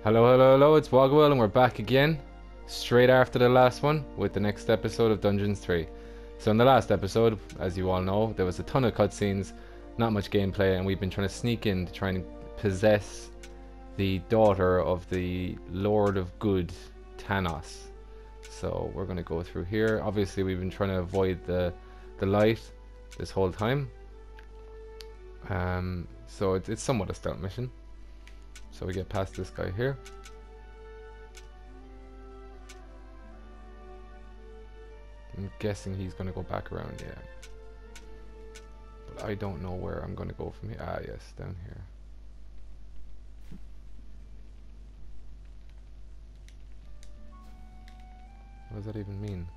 Hello, hello, hello, it's Wogawell and we're back again, straight after the last one, with the next episode of Dungeons 3. So in the last episode, as you all know, there was a ton of cutscenes, not much gameplay, and we've been trying to sneak in to try and possess the daughter of the Lord of Good, Tanos. So we're going to go through here. Obviously we've been trying to avoid the light this whole time. So it's somewhat a stealth mission. So we get past this guy here. I'm guessing he's going to go back around, yeah. But I don't know where I'm going to go from here. Ah, yes, down here. What does that even mean?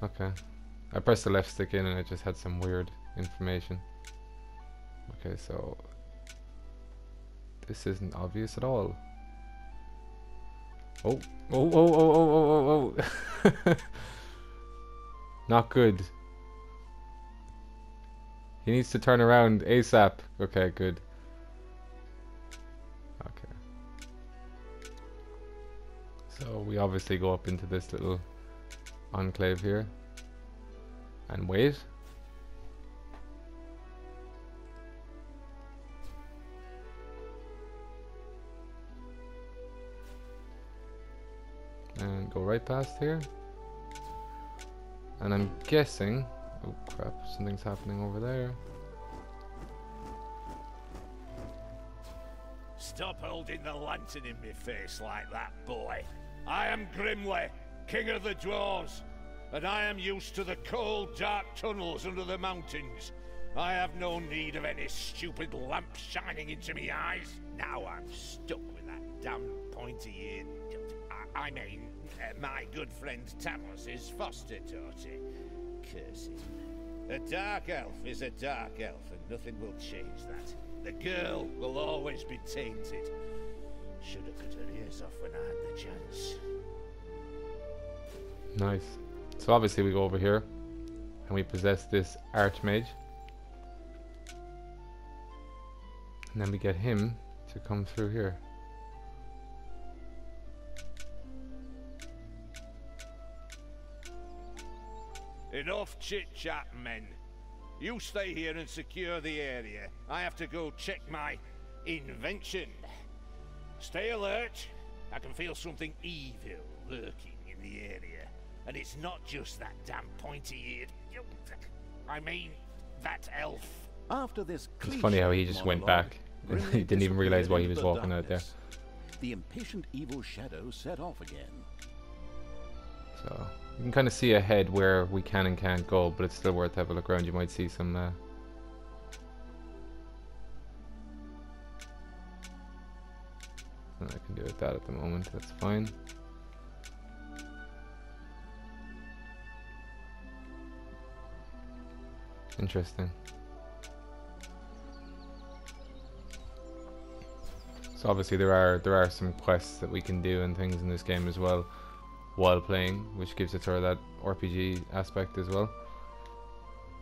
Okay. I pressed the left stick in and it just had some weird information. Okay, so this isn't obvious at all. Oh, oh, oh, oh, oh, oh, oh, oh. Not good. He needs to turn around ASAP. Okay, good. Okay. So we obviously go up into this little enclave here and wait. And go right past here. And I'm guessing... Oh crap, something's happening over there. Stop holding the lantern in my face like that, boy. I am Grimly, king of the dwarves, and I am used to the cold, dark tunnels under the mountains. I have no need of any stupid lamp shining into me eyes. Now I'm stuck with that damn pointy-eared... I mean, my good friend Tanos' foster daughter. Curses. A dark elf is a dark elf, and nothing will change that. The girl will always be tainted. Should have cut her ears off when I had the chance. Nice. So obviously we go over here and we possess this archmage. And then we get him to come through here. Enough chit-chat, men. You stay here and secure the area. I have to go check my invention. Stay alert. I can feel something evil lurking in the area. And it's not just that damn pointy-eared... I mean, that elf. After this It's funny how he just went back. He didn't even realize why he was walking out there. The impatient evil shadow set off again. So you can kind of see ahead where we can and can't go, but it's still worth having a look around. You might see some I can do with that at the moment, that's fine. Interesting. So obviously there are some quests that we can do and things in this game as well while playing, which gives it sort of that RPG aspect as well.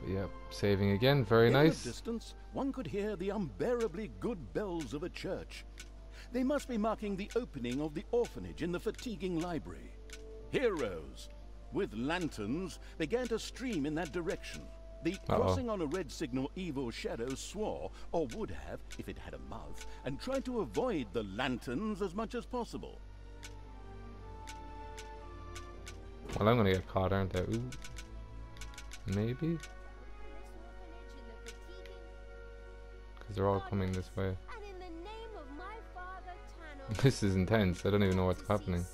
But yeah, saving again, very nice. In the distance, one could hear the unbearably good bells of a church. They must be marking the opening of the orphanage in the fatiguing library. Heroes with lanterns began to stream in that direction. The crossing on a red signal evil shadow swore, or would have if it had a mouth, and tried to avoid the lanterns as much as possible. Well, I'm gonna get caught, aren't I? Ooh. Maybe? Because they're all coming this way. This is intense. I don't even know what's happening.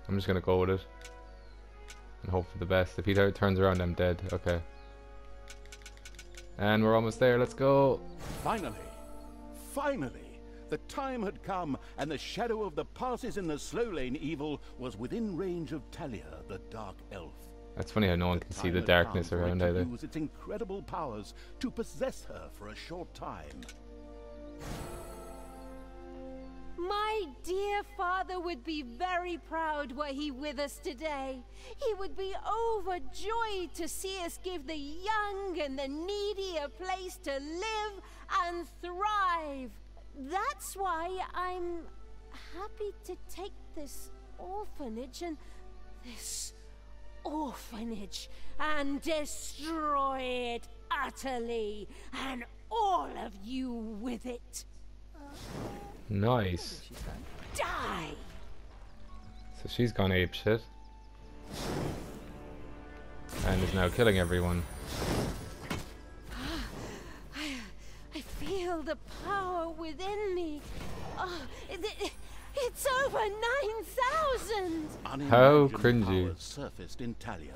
I'm just gonna go with it and hope for the best. If he turns around, I'm dead. Okay. And we're almost there. Let's go. Finally! Finally! The time had come, and the shadow of the passes in the slow lane evil was within range of Talia, the dark elf. That's funny how no one can see the darkness around either. Use its incredible powers to possess her for a short time. My dear father would be very proud were he with us today. He would be overjoyed to see us give the young and the needy a place to live and thrive. That's why I'm happy to take this orphanage and destroy it utterly, and all of you with it. Nice. Die! So she's gone apeshit. And is now killing everyone. I feel the power within me. Oh, it's over 9,000! How cringy. Powers surfaced in Talia,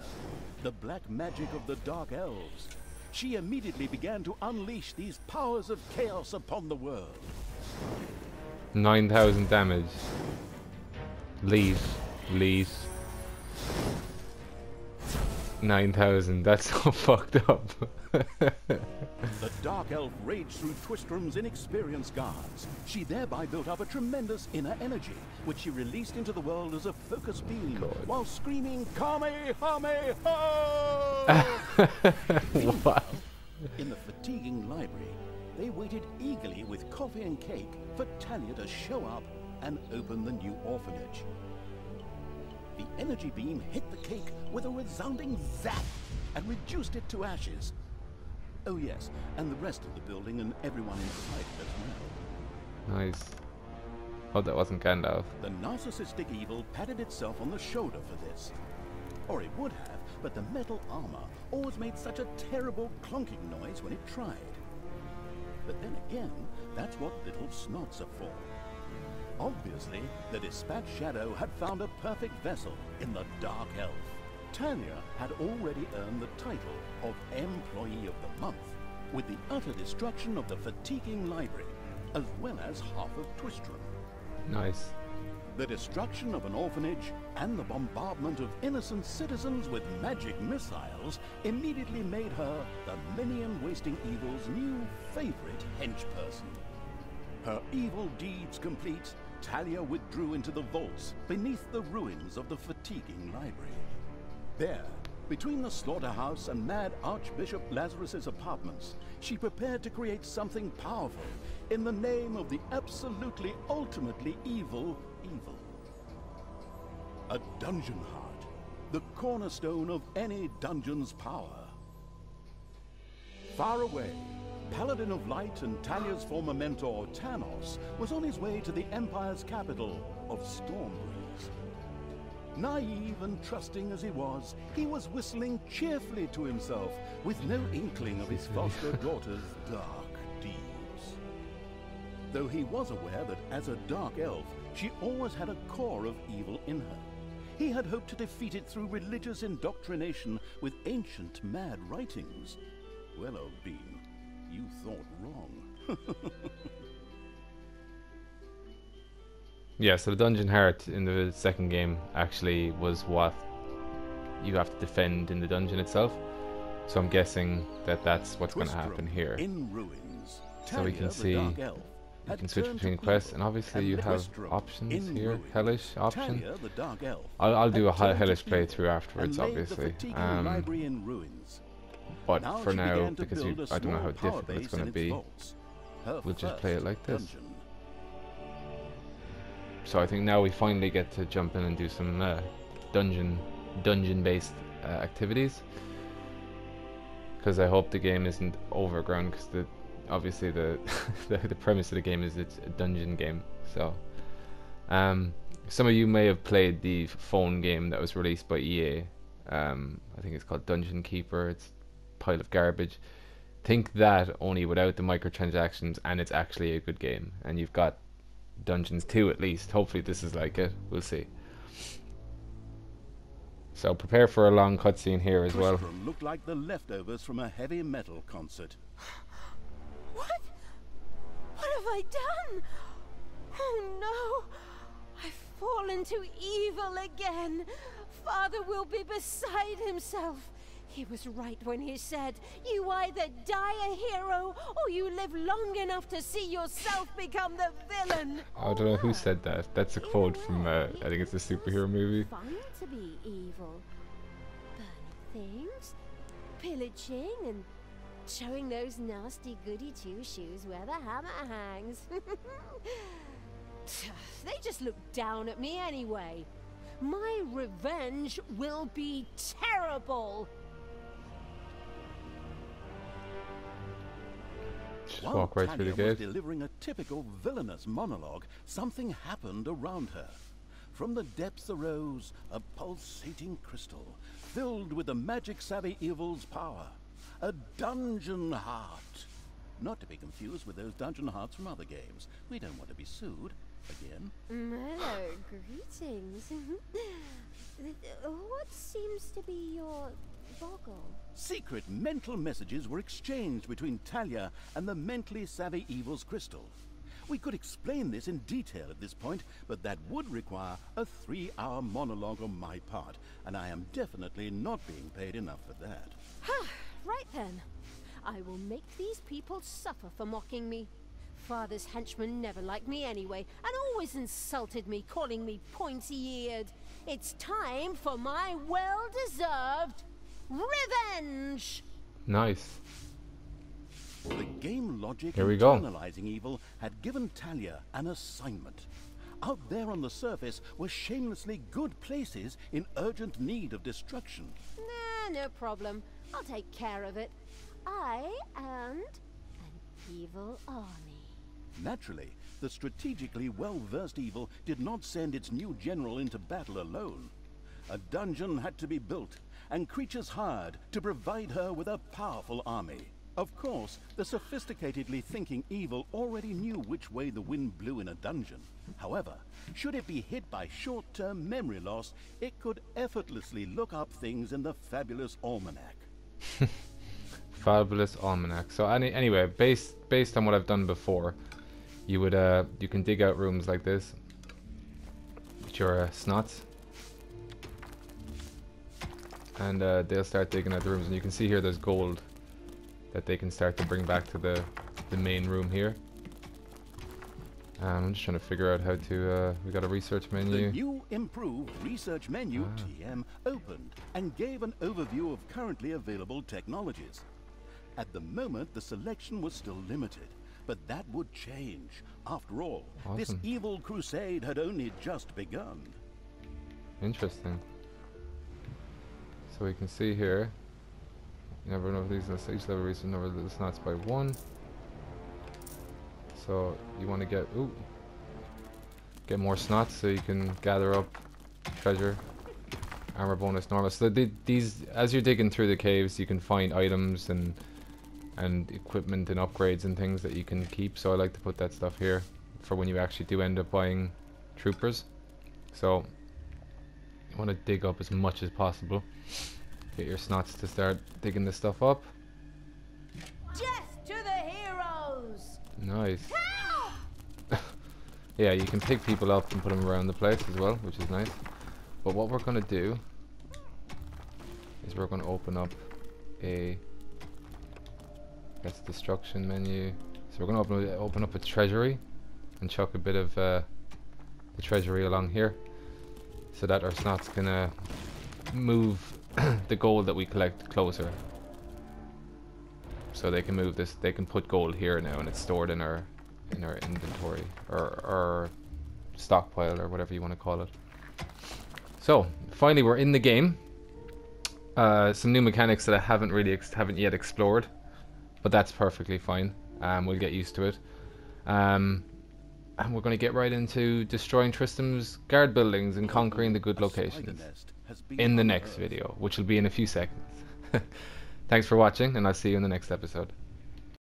the black magic of the Dark Elves. She immediately began to unleash these powers of chaos upon the world. 9,000 damage. Leave. 9,000. That's so fucked up. The Dark Elf raged through Twistrom's inexperienced guards. She thereby built up a tremendous inner energy, which she released into the world as a focus beam, while screaming, Kamehameha! What? In the fatiguing library, they waited eagerly with coffee and cake for Talia to show up and open the new orphanage. The energy beam hit the cake with a resounding zap and reduced it to ashes. Oh yes, and the rest of the building and everyone inside as well. Nice. Hope that wasn't Gandalf. The narcissistic evil patted itself on the shoulder for this. Or it would have, but the metal armor always made such a terrible clunking noise when it tried. But then again, that's what little snots are for. Obviously, the Dispatch Shadow had found a perfect vessel in the Dark Elf. Talia had already earned the title of Employee of the Month, with the utter destruction of the fatiguing library, as well as half of Twistrom. Nice. The destruction of an orphanage and the bombardment of innocent citizens with magic missiles immediately made her the many-wasting evil's new favorite henchperson. Her evil deeds complete, Talia withdrew into the vaults beneath the ruins of the fatiguing library. There, between the slaughterhouse and Mad Archbishop Lazarus's apartments, she prepared to create something powerful in the name of the absolutely ultimately evil. A dungeon heart, the cornerstone of any dungeon's power. Far away, Paladin of Light and Talia's former mentor, Tanos, was on his way to the Empire's capital of Stormbreeze. Naive and trusting as he was whistling cheerfully to himself, with no inkling of his foster daughter's dark deeds. Though he was aware that as a Dark Elf, she always had a core of evil in her. He had hoped to defeat it through religious indoctrination with ancient mad writings. Well, old bean, you thought wrong. Yeah, so the dungeon heart in the second game actually was what you have to defend in the dungeon itself. So I'm guessing that that's what's going to happen here. In ruins, so we can see, you can switch between quests, and obviously you have options here. Hellish option. I'll do a hellish playthrough afterwards, obviously. But for now, because I don't know how difficult it's going to be, we'll just play it like this. So I think now we finally get to jump in and do some dungeon-based activities. Because I hope the game isn't overgrown, because obviously the premise of the game is it's a dungeon game. So some of you may have played the phone game that was released by EA. I think it's called Dungeon Keeper. It's a pile of garbage. Think that, only without the microtransactions, and it's actually a good game. And you've got Dungeons 2 at least. Hopefully this is like it. We'll see. So prepare for a long cutscene here as well. Looked like the leftovers from a heavy metal concert. What have I done? Oh no! I've fallen to evil again. Father will be beside himself. He was right when he said, you either die a hero, or you live long enough to see yourself become the villain. I don't know who said that. That's a quote from, I think it's a superhero movie. Fun to be evil. Burning things, pillaging, and showing those nasty goody two-shoes where the hammer hangs. They just look down at me anyway. My revenge will be terrible. Just While walk right through the Talia was gate. delivering a typical villainous monologue, something happened around her. From the depths arose a pulsating crystal, filled with the magic-savvy evil's power. A dungeon heart. Not to be confused with those dungeon hearts from other games. We don't want to be sued again. Hello, greetings. What seems to be your boggle? Secret mental messages were exchanged between Talia and the mentally savvy evil's crystal. We could explain this in detail at this point, but that would require a 3-hour monologue on my part, and I am definitely not being paid enough for that. Right then. I will make these people suffer for mocking me. Father's henchmen never liked me anyway, and always insulted me, calling me pointy-eared. It's time for my well-deserved revenge! Nice. The game logic Here we go. internalizing evil had given Talia an assignment. Out there on the surface were shamelessly good places in urgent need of destruction. Nah, no problem. I'll take care of it. I and an evil army. Naturally, the strategically well-versed evil did not send its new general into battle alone. A dungeon had to be built, and creatures hired to provide her with a powerful army. Of course, the sophisticatedly thinking evil already knew which way the wind blew in a dungeon. However, should it be hit by short-term memory loss, it could effortlessly look up things in the fabulous almanac. Fabulous almanac. So anyway, based on what I've done before, you would you can dig out rooms like this with your snots, and they'll start digging out the rooms, and you can see here there's gold that they can start to bring back to the main room here. I'm just trying to figure out how to we got a research menu. The new improved research menu TM opened and gave an overview of currently available technologies. At the moment, the selection was still limited, but that would change. After all, this Awesome. evil crusade had only just begun. Interesting. So we can see here, you never know if these each level reaches number of the snots by 1. So you want to get more snots so you can gather up treasure, armor bonus, normal. So these, as you're digging through the caves, you can find items and equipment and upgrades and things that you can keep. So I like to put that stuff here for when you actually do end up buying troopers. So you want to dig up as much as possible. Get your snots to start digging this stuff up. Death to the heroes! Nice. Yeah, you can pick people up and put them around the place as well, which is nice. But what we're going to do is we're going to open up that's destruction menu. So we're going to open up a treasury and chuck a bit of the treasury along here, so that our snots can move the gold that we collect closer. So they can move this. They can put gold here now, and it's stored in our inventory or stockpile or whatever you want to call it. So finally, we're in the game. Some new mechanics that I haven't yet explored, but that's perfectly fine. We'll get used to it. And we're going to get right into destroying Tristram's guard buildings and conquering the good locations in the next video, which will be in a few seconds. Thanks for watching, and I'll see you in the next episode.